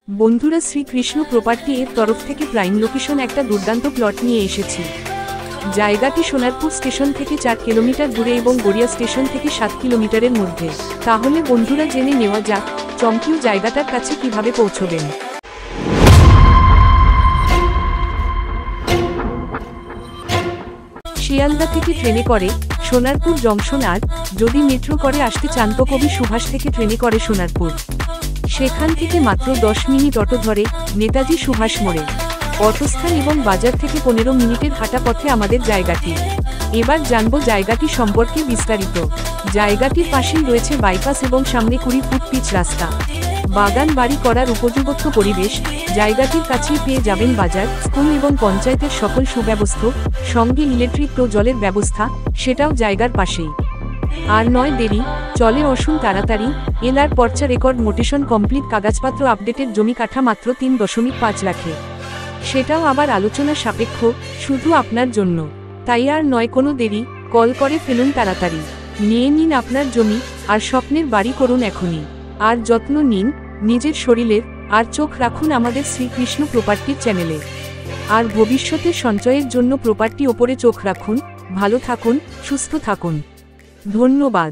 বন্ধুরা, শ্রীকৃষ্ণ প্রপার্টি এর তরফ থেকে প্রাইম লোকেশন একটা দুর্দান্ত প্লট নিয়ে এসেছি। জায়গাটি সোনারপুর স্টেশন থেকে 4 কিলোমিটার দূরে এবং গড়িয়া স্টেশন থেকে 7 কিলোমিটারের মধ্যে। তাহলে বন্ধুরা, জেনে নেওয়া যাক চমকিউ জায়গাটার কাছে কিভাবে পৌঁছবেন। শিয়ালদা থেকে ট্রেনে করে সোনারপুর জংশন, আর যদি মেট্রো করে আসতে চান তো কবি সুভাষ থেকে ট্রেনে করে সোনারপুর। সেখান থেকে মাত্র 10 মিনিট অটো ধরে নেতাজি সুভাষ মোড়ে অটোস্থান এবং বাজার থেকে 15 মিনিটের হাঁটা পথে আমাদের জায়গাটি। এবার জানবো জায়গাটি সম্পর্কে বিস্তারিত। জায়গাটির পাশেই রয়েছে বাইপাস এবং সামনে 20 ফুট পিচ রাস্তা, বাগান বাড়ি করার উপযুক্ত পরিবেশ। জায়গাটির কাছেই পেয়ে যাবেন বাজার, স্কুল এবং পঞ্চায়েতের সকল সুব্যবস্থা, সঙ্গে ইলেকট্রিক ও জলের ব্যবস্থা, সেটাও জায়গার পাশেই। আর নয় দেরি, চলে আসুন তাড়াতাড়ি। এলআর পর্চা রেকর্ড মোটেশন কমপ্লিট, কাগজপত্র আপডেটের, জমি কাঠা মাত্র 3.5 লাখে, সেটাও আবার আলোচনা সাপেক্ষ, শুধু আপনার জন্য। তাই আর নয় কোনো দেরি, কল করে ফেলুন তাড়াতাড়ি। নিয়ে নিন আপনার জমি আর স্বপ্নের বাড়ি, করুন এখনই। আর যত্ন নিন নিজের শরীরের, আর চোখ রাখুন আমাদের শ্রীকৃষ্ণ প্রপার্টির চ্যানেলে। আর ভবিষ্যতের সঞ্চয়ের জন্য প্রপার্টি ওপরে চোখ রাখুন। ভালো থাকুন, সুস্থ থাকুন, ধন্যবাদ।